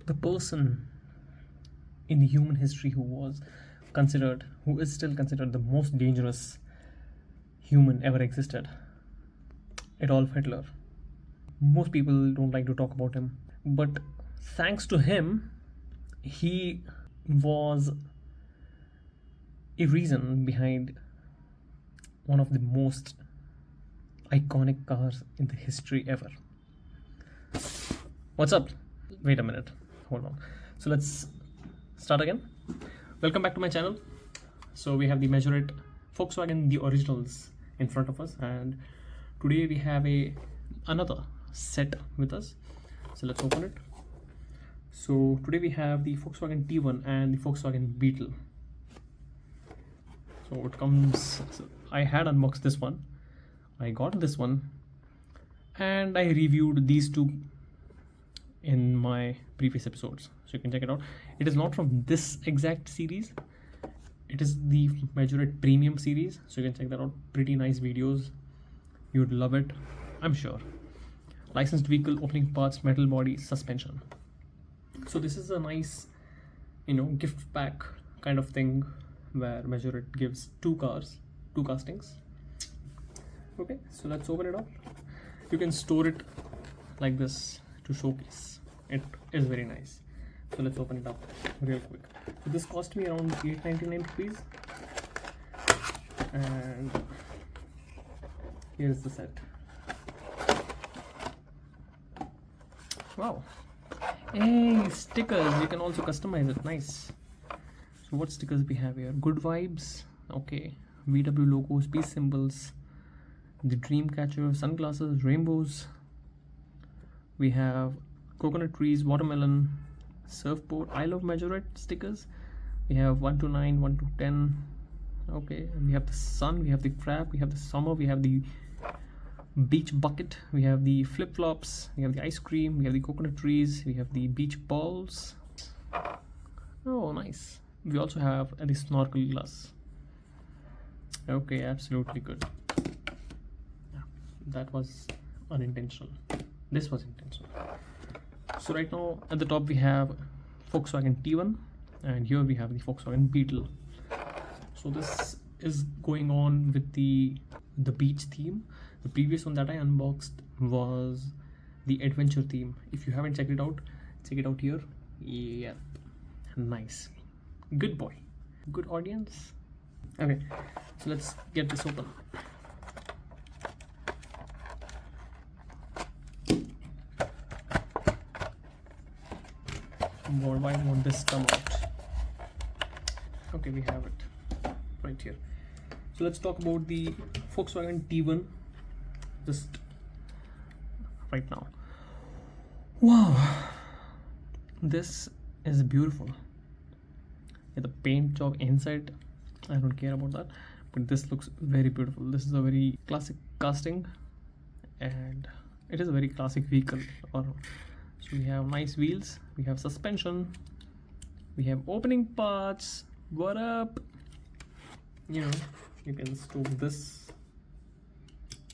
the person in the human history who is still considered the most dangerous human ever existed, Adolf Hitler. Most people don't like to talk about him, but thanks to him, he was a reason behind one of the most iconic cars in the history ever. What's up? Wait a minute, hold on. So let's start again. Welcome back to my channel. So we have the Majorette Volkswagen, the originals, in front of us, and today we have another set with us. So let's open it. So today we have the Volkswagen T1 and the Volkswagen Beetle. So it comes, so I had unboxed this one, I got this one, and I reviewed these two in my previous episodes, so you can check it out. It is not from this exact series, it is the Majorette Premium series, so you can check that out. Pretty nice videos, you'd love it, I'm sure. Licensed vehicle, opening parts, metal body, suspension. So this is a nice, gift pack kind of thing where Majorette gives two castings. Okay, so let's open it up. You can store it like this to showcase. It is very nice. So let's open it up real quick. So this cost me around 899 rupees, and here's the set. Wow. Hey, stickers, you can also customize it. Nice. So what stickers we have here? Good vibes, okay. VW logos, peace symbols, the dream catcher, sunglasses, rainbows. We have coconut trees, watermelon, surfboard, I love Majorette stickers. We have 1 to 9, 1 to 10. Okay, and we have the sun, we have the crab, we have the summer, we have the beach bucket, we have the flip-flops, we have the ice cream, we have the coconut trees, we have the beach balls. Oh, nice. We also have the snorkel glass. Okay, absolutely good. That was unintentional. This was intentional. So right now at the top we have Volkswagen T1, and here we have the Volkswagen Beetle. So this is going on with the beach theme. The previous one that I unboxed was the adventure theme. If you haven't checked it out, check it out here. Yep, nice, good boy, good audience. Okay, so let's get this open. Why won't this come out? Okay, we have it right here. So let's talk about the Volkswagen T1 just right now. Wow, this is beautiful. Yeah, the paint job inside, I don't care about that, but this looks very beautiful. This is a very classic casting, and it is a very classic vehicle. So we have nice wheels, we have suspension, we have opening parts. What up? You can store this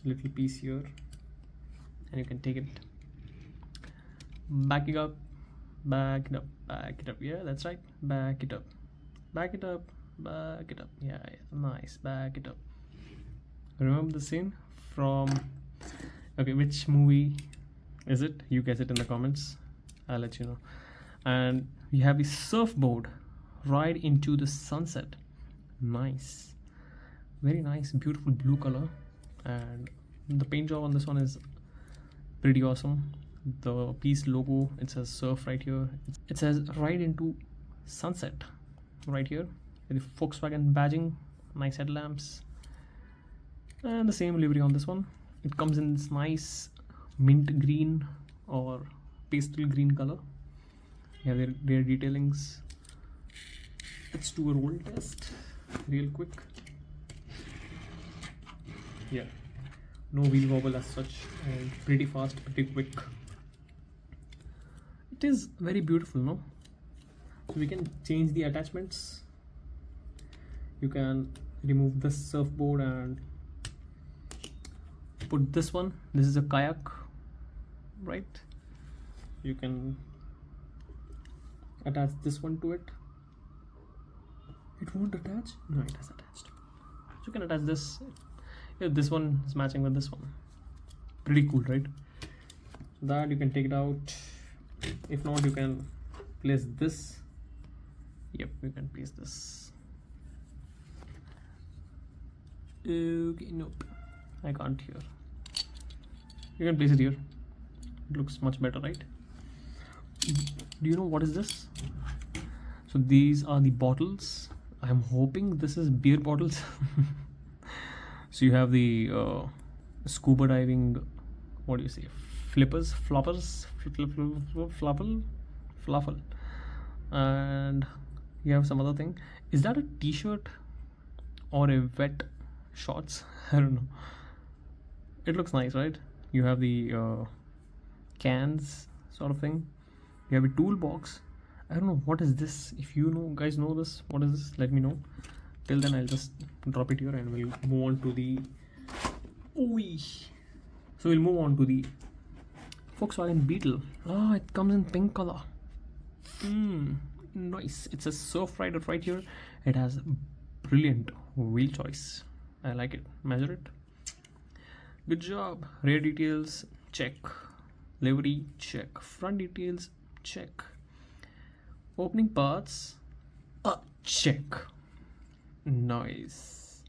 little piece here, and you can take it, back it up, back it up, back it up. Yeah, that's right, back it up, back it up, back it up. Yeah, nice, back it up. Remember the scene from, okay, which movie is it? You guess it in the comments, I'll let you know. And we have the surfboard, ride into the sunset. Nice, very nice, beautiful blue color, and the paint job on this one is pretty awesome. The piece logo, it says surf right here, it says ride into sunset right here, with the Volkswagen badging, nice headlamps, and the same livery on this one. It comes in this nice mint green or pastel green color. Yeah, their detailings. Let's do a roll test real quick. Yeah, no wheel wobble as such, and pretty fast, pretty quick. It is very beautiful, no? So we can change the attachments. You can remove this surfboard and put this one. This is a kayak, right? You can attach this one to it. It won't attach. No, it has attached. So you can attach this. Yeah, this one is matching with this one. Pretty cool, right? So that you can take it out. If not, you can place this. Yep, you can place this. Okay, nope, I can't here. You can place it here. It looks much better, right? Do you know what is this? So these are the bottles. I'm hoping this is beer bottles. So you have the scuba diving, what do you say, flippers, floppers, fluffle, and you have some other thing. Is that a t-shirt or a wet shorts? I don't know. It looks nice, right? You have the cans sort of thing. You have a toolbox. I don't know what is this. If you know, guys know this, what is this, let me know. Till then I'll just drop it here and we'll move on to the so we'll move on to the Volkswagen Beetle. Ah, it comes in pink color. Nice. It's a Surf Rider right here. It has brilliant wheel choice. I like it. Measure it. Good job. Rear details, check. Livery, check. Front details, check. Opening parts, check. Nice.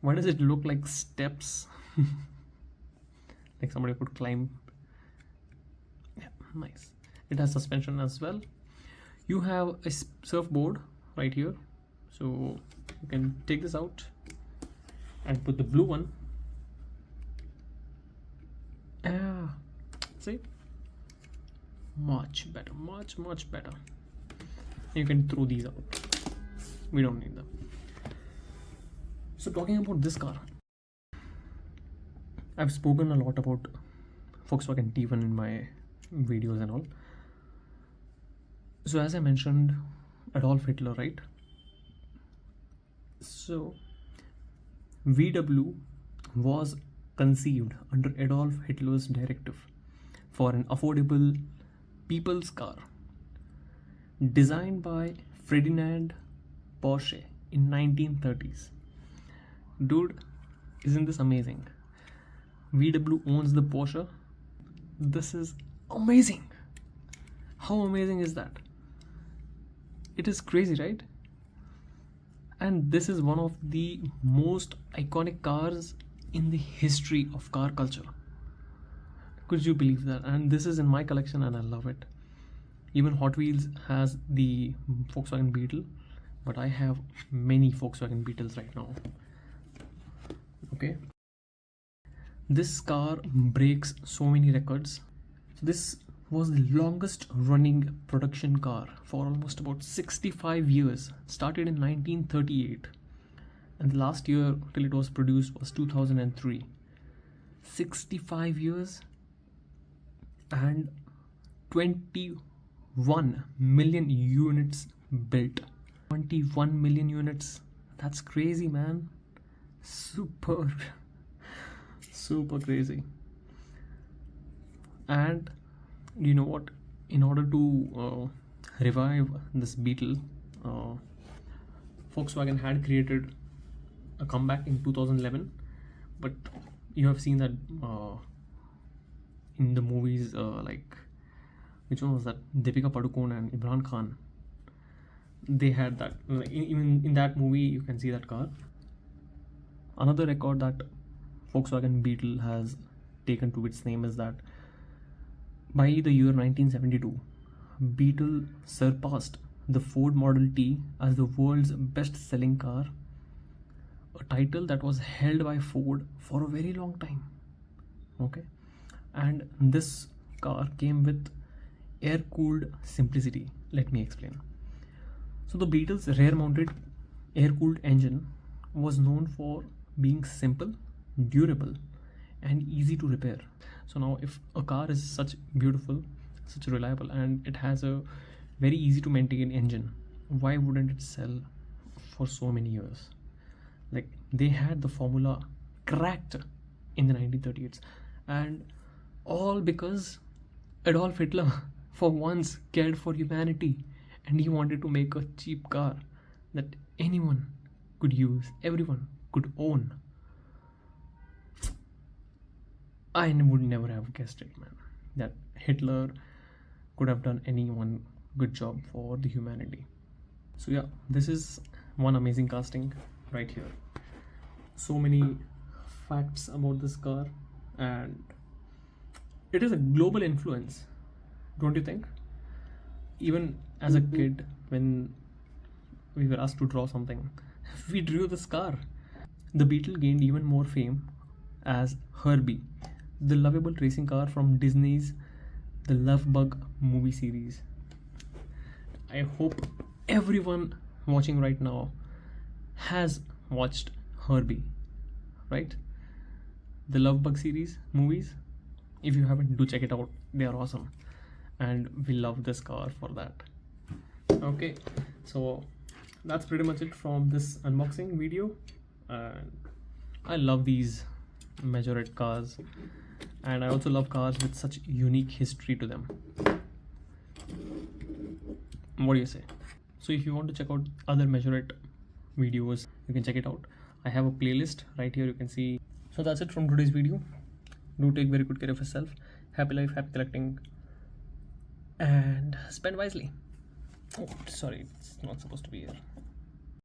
Why does it look like steps? Like somebody could climb. Yeah, nice. It has suspension as well. You have a surfboard right here, so you can take this out and put the blue one. See, much better, much better. You can throw these out. We don't need them. So talking about this car, I've spoken a lot about Volkswagen T1 in my videos and all. So as I mentioned, Adolf Hitler, right? So VW was conceived under Adolf Hitler's directive for an affordable people's car designed by Ferdinand Porsche in 1930s. Dude, isn't this amazing? VW owns the Porsche. This is amazing. How amazing is that? It is crazy, right? And this is one of the most iconic cars in the history of car culture. Could you believe that? And this is in my collection and I love it. Even Hotwheels has the Volkswagen Beetle, but I have many Volkswagen Beetles right now. Okay. This car breaks so many records. So this was the longest running production car for almost about 65 years. Started in 1938. And the last year till it was produced was 2003. 65 years and 21 million units built. 21 million units. That's crazy, man. Super crazy. And you know what? In order to revive this Beetle, Volkswagen had created a comeback in 2011, but you have seen that in the movies, like which one was that? Deepika Padukone and Imran Khan. They had that. Even in that movie, you can see that car. Another record that Volkswagen Beetle has taken to its name is that by the year 1972, Beetle surpassed the Ford Model T as the world's best-selling car, a title that was held by Ford for a very long time. Okay, and this car came with air-cooled simplicity. Let me explain. So the Beetle's rear-mounted air-cooled engine was known for being simple, durable, and easy to repair. So now if a car is such beautiful, such reliable, and it has a very easy to maintain engine, why wouldn't it sell for so many years? Like, they had the formula cracked in the 1930s, and all because Adolf Hitler for once cared for humanity and he wanted to make a cheap car that anyone could use, everyone could own. I would never have guessed it, man, that Hitler could have done any one good job for the humanity. So yeah, this is one amazing casting right here. So many facts about this car, and it is a global influence, don't you think? Even as a kid, when we were asked to draw something, we drew this car. The Beetle gained even more fame as Herbie, the lovable racing car from Disney's The Love Bug movie series. I hope everyone watching right now has watched Herbie, right? The Love Bug series movies. If you haven't, do check it out. They are awesome, and we love this car for that. Okay, so that's pretty much it from this unboxing video. I love these Majorette cars, and I also love cars with such unique history to them. What do you say? So if you want to check out other Majorette videos, you can check it out. I have a playlist right here, you can see. So that's it from today's video. Do take very good care of yourself. Happy life, happy collecting, and spend wisely. Oh, sorry, it's not supposed to be here.